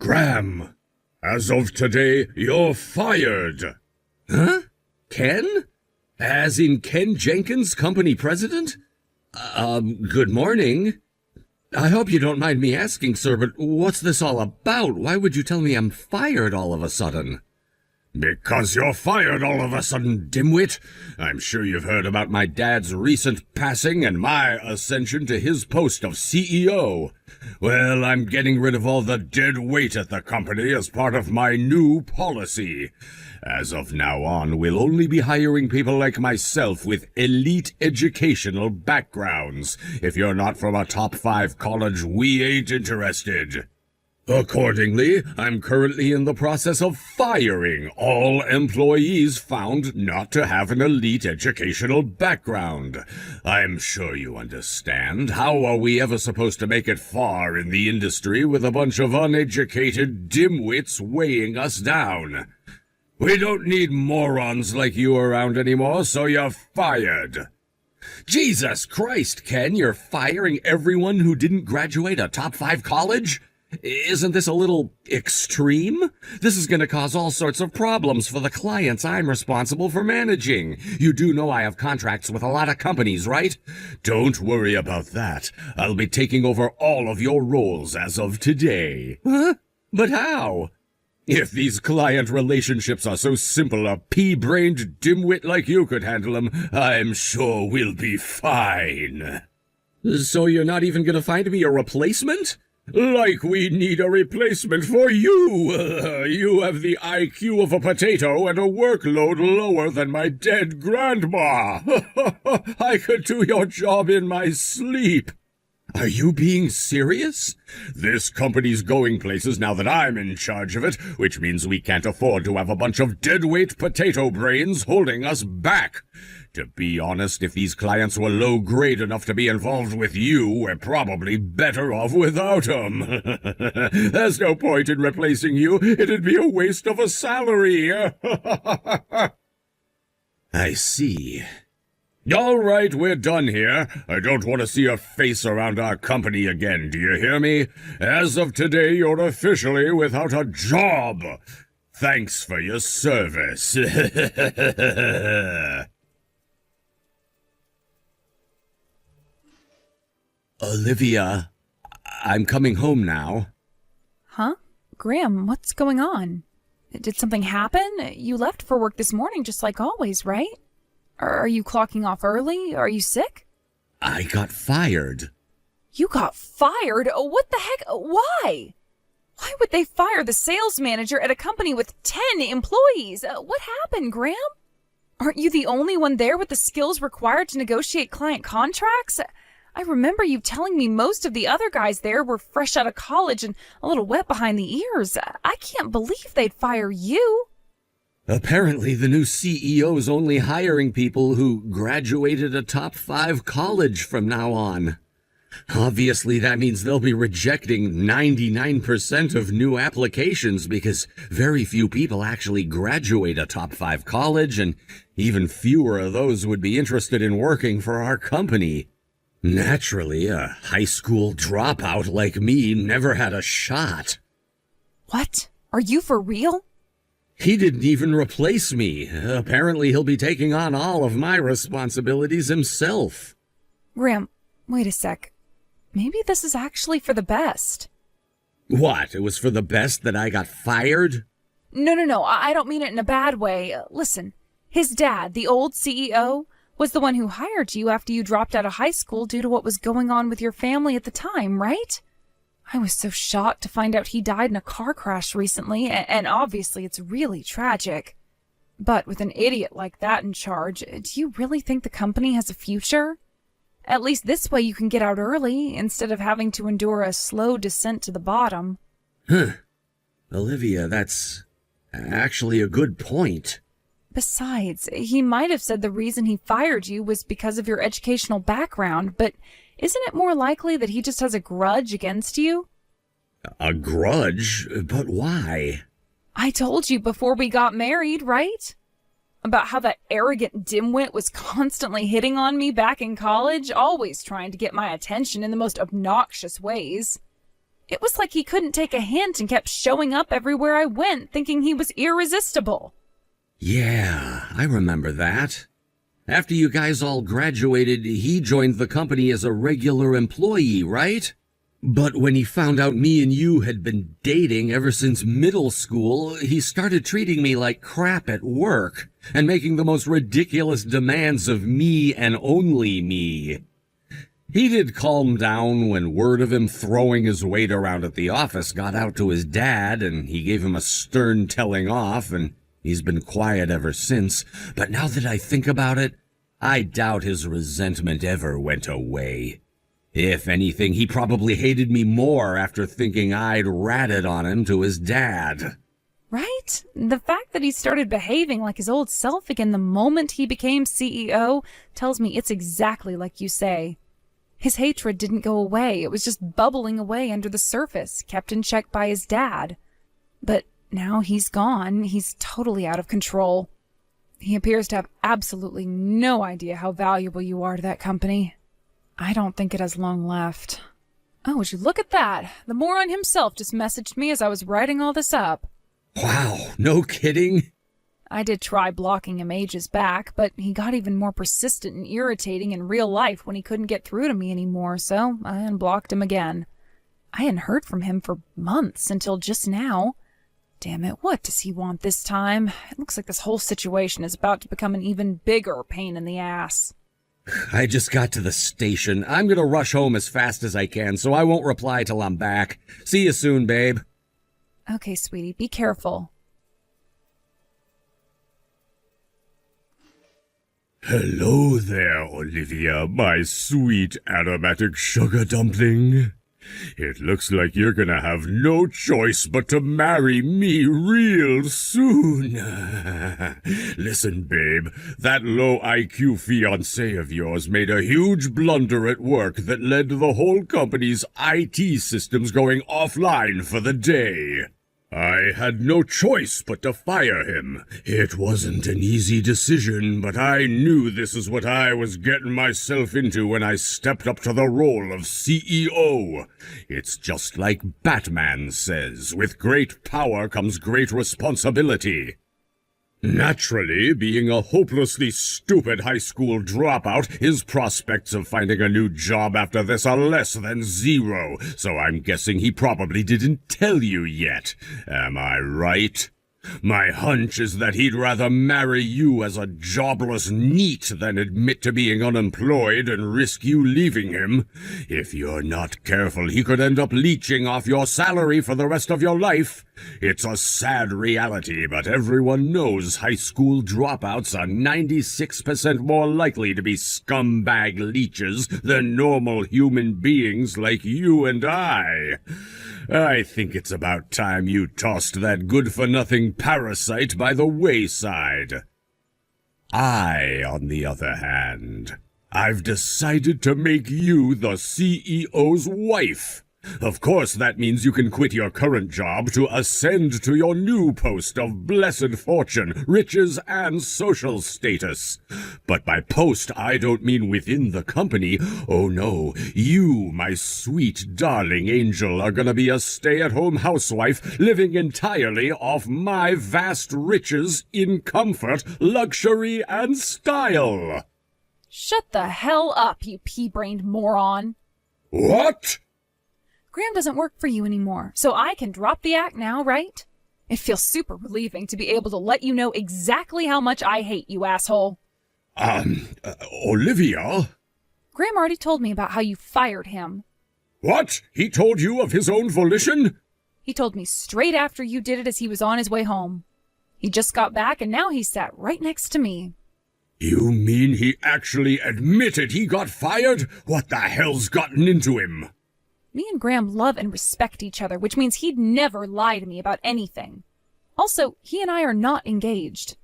Graham, as of today, you're fired. Huh? Ken? As in Ken Jenkins, company president? Good morning. I hope you don't mind me asking, sir, but what's this all about? Why would you tell me I'm fired all of a sudden? Because you're fired all of a sudden, dimwit. I'm sure you've heard about my dad's recent passing and my ascension to his post of CEO. Well, I'm getting rid of all the dead weight at the company as part of my new policy. As of now on, we'll only be hiring people like myself with elite educational backgrounds. If you're not from a top 5 college, we ain't interested. Accordingly, I'm currently in the process of firing all employees found not to have an elite educational background. I'm sure you understand. How are we ever supposed to make it far in the industry with a bunch of uneducated dimwits weighing us down? We don't need morons like you around anymore, so you're fired. Jesus Christ, Ken, you're firing everyone who didn't graduate a top 5 college? Isn't this a little extreme? This is going to cause all sorts of problems for the clients I'm responsible for managing. You do know I have contracts with a lot of companies, right? Don't worry about that. I'll be taking over all of your roles as of today. Huh? But how? If these client relationships are so simple a pea-brained dimwit like you could handle them, I'm sure we'll be fine. So you're not even going to find me a replacement? Like we need a replacement for you! You have the IQ of a potato and a workload lower than my dead grandma! I could do your job in my sleep! Are you being serious? This company's going places now that I'm in charge of it, which means we can't afford to have a bunch of deadweight potato brains holding us back. To be honest, if these clients were low-grade enough to be involved with you, we're probably better off without them. There's no point in replacing you. It'd be a waste of a salary. I see. All right, we're done here. I don't want to see a face around our company again, do you hear me? As of today, you're officially without a job. Thanks for your service. Olivia, I'm coming home now. Huh? Graham, what's going on? Did something happen? You left for work this morning just like always, right? Are you clocking off early? Are you sick? I got fired. You got fired? What the heck? Why? Why would they fire the sales manager at a company with 10 employees? What happened, Graham? Aren't you the only one there with the skills required to negotiate client contracts? I remember you telling me most of the other guys there were fresh out of college and a little wet behind the ears. I can't believe they'd fire you. Apparently, the new CEO's only hiring people who graduated a top 5 college from now on. Obviously, that means they'll be rejecting 99% of new applications because very few people actually graduate a top 5 college, and even fewer of those would be interested in working for our company. Naturally, a high school dropout like me never had a shot. What? Are you for real? He didn't even replace me. Apparently, he'll be taking on all of my responsibilities himself. Graham, wait a sec. Maybe this is actually for the best. What? It was for the best that I got fired? No. I don't mean it in a bad way. Listen, his dad, the old CEO, was the one who hired you after you dropped out of high school due to what was going on with your family at the time, right? I was so shocked to find out he died in a car crash recently, and obviously it's really tragic. But with an idiot like that in charge, do you really think the company has a future? At least this way you can get out early, instead of having to endure a slow descent to the bottom. Olivia, that's actually a good point. Besides, he might have said the reason he fired you was because of your educational background, but isn't it more likely that he just has a grudge against you? A grudge? But why? I told you before we got married, right? About how that arrogant dimwit was constantly hitting on me back in college, always trying to get my attention in the most obnoxious ways. It was like he couldn't take a hint and kept showing up everywhere I went, thinking he was irresistible. Yeah, I remember that. After you guys all graduated, he joined the company as a regular employee, right? But when he found out me and you had been dating ever since middle school, he started treating me like crap at work and making the most ridiculous demands of me and only me. He did calm down when word of him throwing his weight around at the office got out to his dad, and he gave him a stern telling off, and he's been quiet ever since. But now that I think about it, I doubt his resentment ever went away. If anything, he probably hated me more after thinking I'd ratted on him to his dad. Right? The fact that he started behaving like his old self again the moment he became CEO tells me it's exactly like you say. His hatred didn't go away. It was just bubbling away under the surface, kept in check by his dad. But now he's gone. He's totally out of control. He appears to have absolutely no idea how valuable you are to that company. I don't think it has long left. Oh, would you look at that? The moron himself just messaged me as I was writing all this up. Wow, no kidding? I did try blocking him ages back, but he got even more persistent and irritating in real life when he couldn't get through to me anymore, so I unblocked him again. I hadn't heard from him for months until just now. Damn it, what does he want this time? It looks like this whole situation is about to become an even bigger pain in the ass. I just got to the station. I'm gonna rush home as fast as I can, so I won't reply till I'm back. See you soon, babe. Okay, sweetie, be careful. Hello there, Olivia, my sweet aromatic sugar dumpling. It looks like you're gonna have no choice but to marry me real soon. Listen, babe, that low IQ fiancé of yours made a huge blunder at work that led to the whole company's IT systems going offline for the day. I had no choice but to fire him. It wasn't an easy decision, but I knew this is what I was getting myself into when I stepped up to the role of CEO. It's just like Batman says, with great power comes great responsibility. Naturally, being a hopelessly stupid high school dropout, his prospects of finding a new job after this are less than zero, so I'm guessing he probably didn't tell you yet. Am I right? My hunch is that he'd rather marry you as a jobless NEET than admit to being unemployed and risk you leaving him. If you're not careful, he could end up leeching off your salary for the rest of your life. It's a sad reality, but everyone knows high school dropouts are 96% more likely to be scumbag leeches than normal human beings like you and I think it's about time you tossed that good-for-nothing parasite by the wayside. On the other hand, I've decided to make you the CEO's wife. Of course, that means you can quit your current job to ascend to your new post of blessed fortune, riches, and social status. But by post, I don't mean within the company. Oh no, you, my sweet darling angel, are gonna be a stay-at-home housewife living entirely off my vast riches in comfort, luxury, and style. Shut the hell up, you pea-brained moron. What? Graham doesn't work for you anymore, so I can drop the act now, right? It feels super relieving to be able to let you know exactly how much I hate you, asshole. Olivia? Graham already told me about how you fired him. What? He told you of his own volition? He told me straight after you did it as he was on his way home. He just got back and now he sat right next to me. You mean he actually admitted he got fired? What the hell's gotten into him? Me and Graham love and respect each other, which means he'd never lie to me about anything. Also, he and I are not engaged.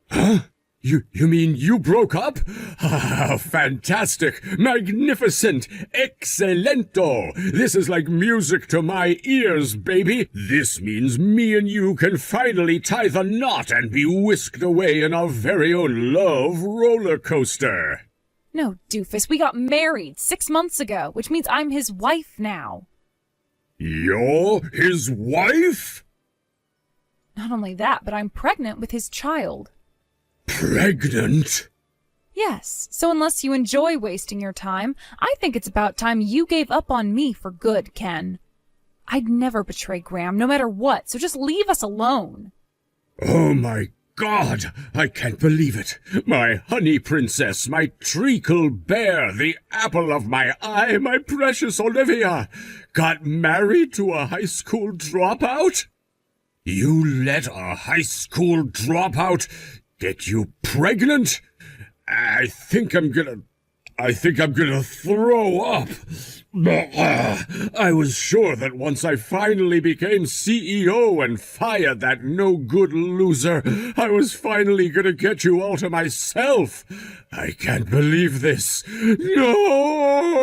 Huh? You mean you broke up? Ah, fantastic, magnificent, excellento. This is like music to my ears, baby. This means me and you can finally tie the knot and be whisked away in our very own love roller coaster. No, doofus, we got married 6 months ago, which means I'm his wife now. You're his wife? Not only that, but I'm pregnant with his child. Pregnant? Yes, so unless you enjoy wasting your time, I think it's about time you gave up on me for good, Ken. I'd never betray Graham, no matter what, so just leave us alone. Oh my God, I can't believe it. My honey princess, my treacle bear, the apple of my eye, my precious Olivia, got married to a high school dropout? You let a high school dropout get you pregnant? I think I'm gonna throw up. I was sure that once I finally became CEO and fired that no-good loser, I was finally gonna get you all to myself. I can't believe this. No!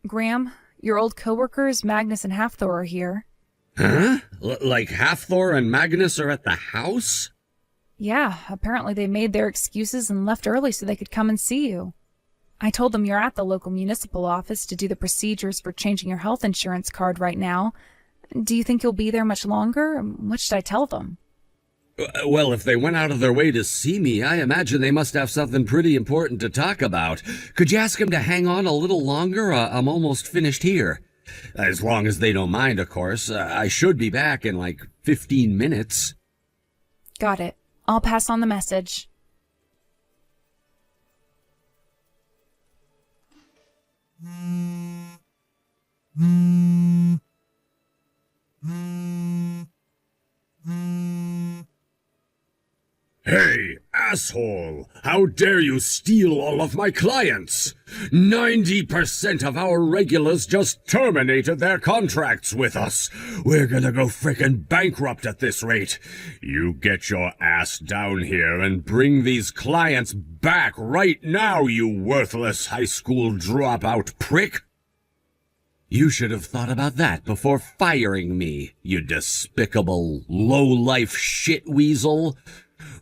Graham, your old coworkers, Magnus and Hafthor, are here. Huh? Like Hafthor and Magnus are at the house? Yeah, apparently they made their excuses and left early so they could come and see you. I told them you're at the local municipal office to do the procedures for changing your health insurance card right now. Do you think you'll be there much longer? What should I tell them? Well, if they went out of their way to see me, I imagine they must have something pretty important to talk about. Could you ask them to hang on a little longer? I'm almost finished here. As long as they don't mind, of course. I should be back in like 15 minutes. Got it. I'll pass on the message. Hey, asshole! How dare you steal all of my clients? 90% of our regulars just terminated their contracts with us. We're gonna go frickin' bankrupt at this rate. You get your ass down here and bring these clients back right now, you worthless high school dropout prick. You should have thought about that before firing me, you despicable, low-life shit-weasel.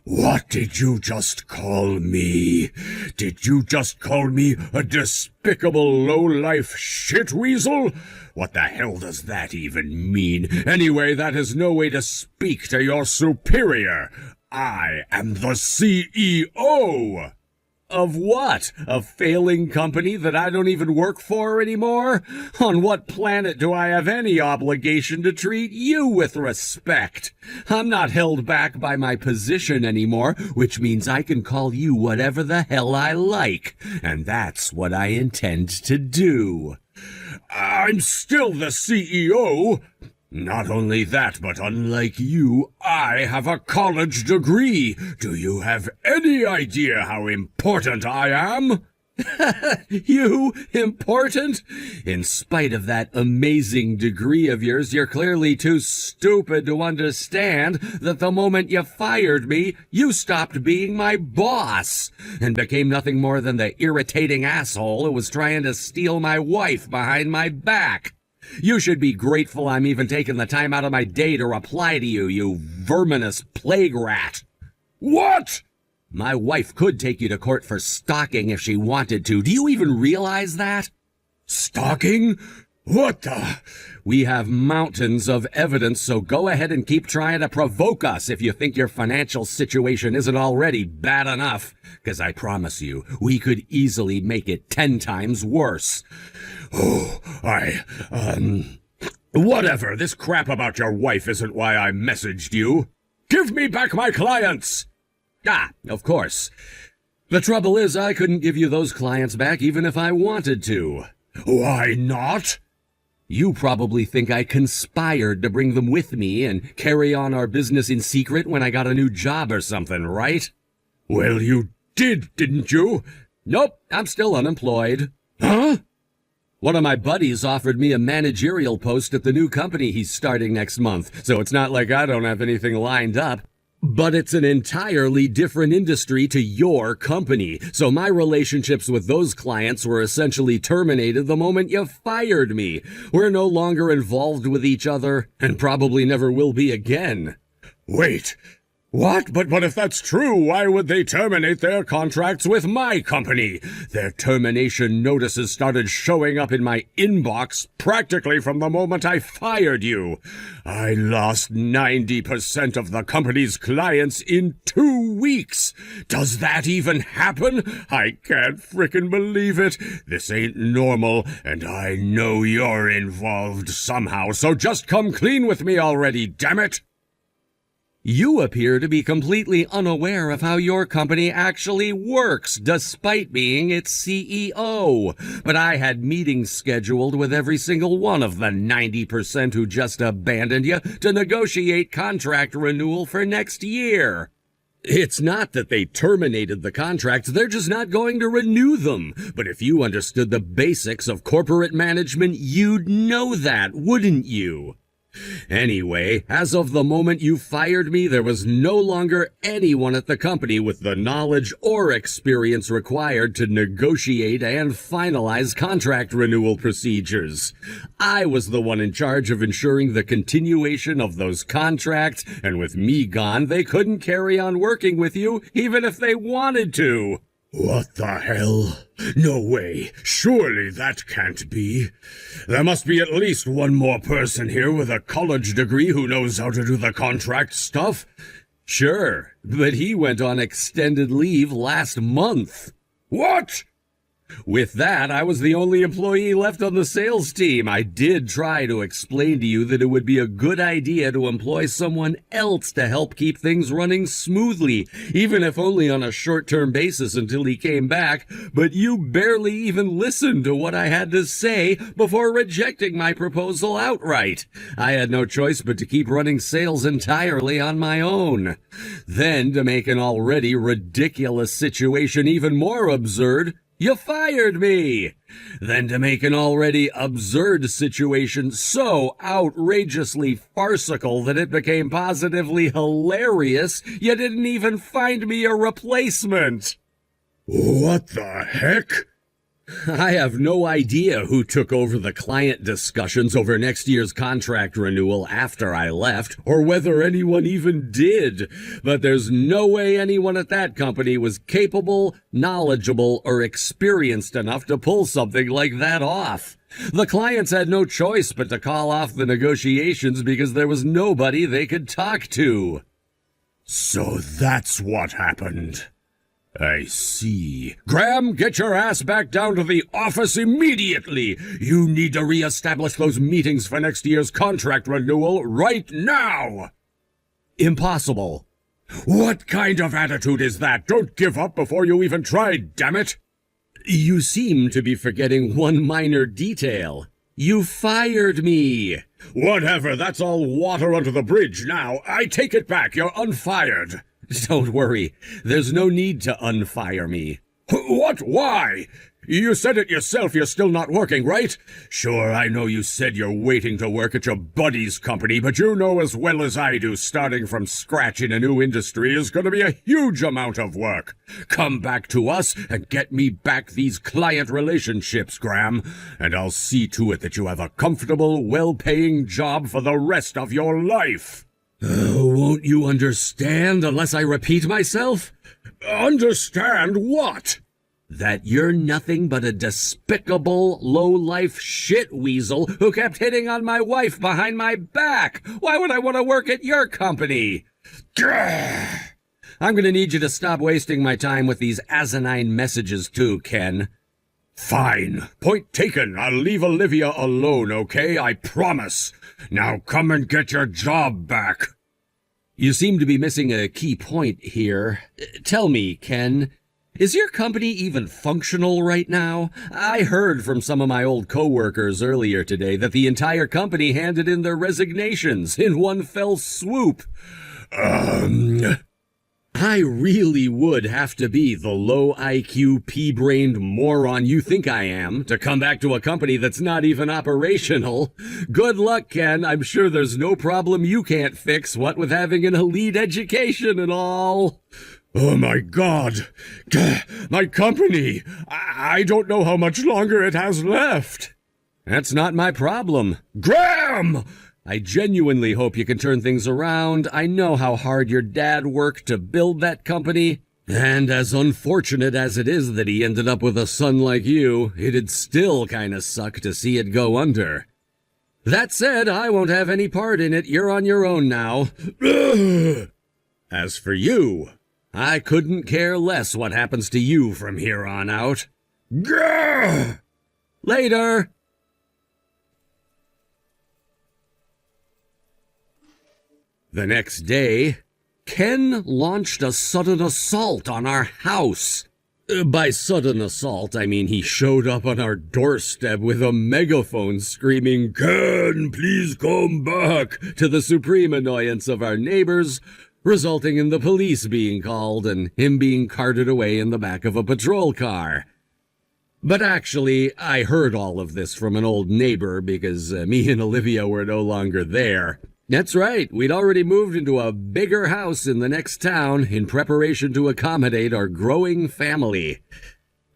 What did you just call me? Did you just call me a despicable low-life shitweasel? What the hell does that even mean? Anyway, that is no way to speak to your superior. I am the CEO. Of what? A failing company that I don't even work for anymore? On what planet do I have any obligation to treat you with respect? I'm not held back by my position anymore, which means I can call you whatever the hell I like. And that's what I intend to do. I'm still the CEO. Not only that, but unlike you, I have a college degree. Do you have any idea how important I am? You important? In spite of that amazing degree of yours, you're clearly too stupid to understand that the moment you fired me, you stopped being my boss and became nothing more than the irritating asshole who was trying to steal my wife behind my back. You should be grateful I'm even taking the time out of my day to reply to you, you verminous plague rat. What? My wife could take you to court for stalking if she wanted to. Do you even realize that? Stalking? What the? We have mountains of evidence, so go ahead and keep trying to provoke us if you think your financial situation isn't already bad enough. 'Cause I promise you, we could easily make it 10 times worse. Oh, whatever. This crap about your wife isn't why I messaged you. Give me back my clients! Ah, of course. The trouble is, I couldn't give you those clients back even if I wanted to. Why not? You probably think I conspired to bring them with me and carry on our business in secret when I got a new job or something, right? Well, you did, didn't you? Nope, I'm still unemployed. Huh? One of my buddies offered me a managerial post at the new company he's starting next month, so it's not like I don't have anything lined up. But it's an entirely different industry to your company, so my relationships with those clients were essentially terminated the moment you fired me. We're no longer involved with each other, and probably never will be again. Wait, What? But if that's true, why would they terminate their contracts with my company? Their termination notices started showing up in my inbox practically from the moment I fired you. I lost 90% of the company's clients in 2 weeks. Does that even happen? I can't frickin' believe it. This ain't normal, and I know you're involved somehow, so just come clean with me already, damn it! You appear to be completely unaware of how your company actually works, despite being its CEO. But I had meetings scheduled with every single one of the 90% who just abandoned you to negotiate contract renewal for next year. It's not that they terminated the contracts, they're just not going to renew them. But if you understood the basics of corporate management, you'd know that, wouldn't you? Anyway, as of the moment you fired me, there was no longer anyone at the company with the knowledge or experience required to negotiate and finalize contract renewal procedures. I was the one in charge of ensuring the continuation of those contracts, and with me gone, they couldn't carry on working with you, even if they wanted to. What the hell? No way. Surely that can't be. There must be at least one more person here with a college degree who knows how to do the contract stuff. Sure, but he went on extended leave last month. What? With that, I was the only employee left on the sales team. I did try to explain to you that it would be a good idea to employ someone else to help keep things running smoothly, even if only on a short-term basis until he came back, but you barely even listened to what I had to say before rejecting my proposal outright. I had no choice but to keep running sales entirely on my own. Then, to make an already ridiculous situation even more absurd, you fired me! Then to make an already absurd situation so outrageously farcical that it became positively hilarious, you didn't even find me a replacement! What the heck? I have no idea who took over the client discussions over next year's contract renewal after I left, or whether anyone even did. But there's no way anyone at that company was capable, knowledgeable, or experienced enough to pull something like that off. The clients had no choice but to call off the negotiations because there was nobody they could talk to. So that's what happened. I see. Graham, get your ass back down to the office immediately. You need to re-establish those meetings for next year's contract renewal right now. Impossible. What kind of attitude is that? Don't give up before you even try, damn it. You seem to be forgetting one minor detail. You fired me. Whatever, that's all water under the bridge now. I take it back. You're unfired. Don't worry. There's no need to unfire me. What? Why? You said it yourself, you're still not working, right? Sure, I know you said you're waiting to work at your buddy's company, but you know as well as I do starting from scratch in a new industry is going to be a huge amount of work. Come back to us and get me back these client relationships, Graham, and I'll see to it that you have a comfortable, well-paying job for the rest of your life. Won't you understand unless I repeat myself? Understand what? That you're nothing but a despicable, low-life shit weasel who kept hitting on my wife behind my back. Why would I want to work at your company? I'm going to need you to stop wasting my time with these asinine messages too, Ken. Fine. Point taken. I'll leave Olivia alone, okay? I promise. Now come and get your job back. You seem to be missing a key point here. Tell me, Ken, is your company even functional right now? I heard from some of my old coworkers earlier today that the entire company handed in their resignations in one fell swoop. I really would have to be the low IQ, pea-brained moron you think I am to come back to a company that's not even operational. Good luck, Ken. I'm sure there's no problem you can't fix, what with having an elite education and all. Oh my God! My company! I don't know how much longer it has left. That's not my problem. Graham! I genuinely hope you can turn things around. I know how hard your dad worked to build that company. And as unfortunate as it is that he ended up with a son like you, it'd still kinda suck to see it go under. That said, I won't have any part in it. You're on your own now. As for you, I couldn't care less what happens to you from here on out. Grr! Later! The next day, Ken launched a sudden assault on our house. By sudden assault, I mean he showed up on our doorstep with a megaphone screaming, "Ken, please come back," to the supreme annoyance of our neighbors, resulting in the police being called and him being carted away in the back of a patrol car. But actually, I heard all of this from an old neighbor because me and Olivia were no longer there. That's right, we'd already moved into a bigger house in the next town in preparation to accommodate our growing family.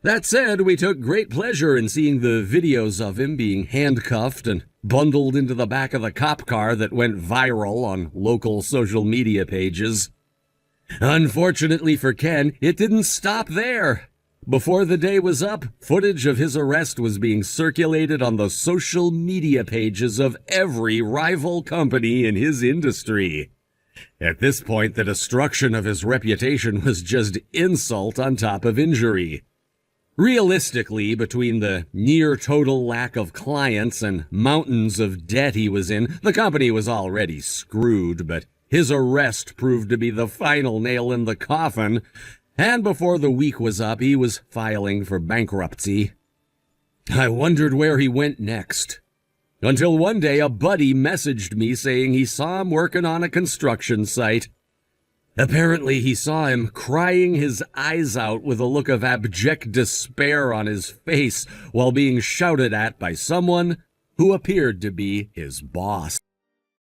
That said, we took great pleasure in seeing the videos of him being handcuffed and bundled into the back of the cop car that went viral on local social media pages. Unfortunately for Ken, it didn't stop there. Before the day was up, footage of his arrest was being circulated on the social media pages of every rival company in his industry. At this point, the destruction of his reputation was just insult on top of injury. Realistically, between the near-total lack of clients and mountains of debt he was in, the company was already screwed, but his arrest proved to be the final nail in the coffin. And before the week was up, he was filing for bankruptcy. I wondered where he went next. Until one day a buddy messaged me saying he saw him working on a construction site. Apparently he saw him crying his eyes out with a look of abject despair on his face while being shouted at by someone who appeared to be his boss.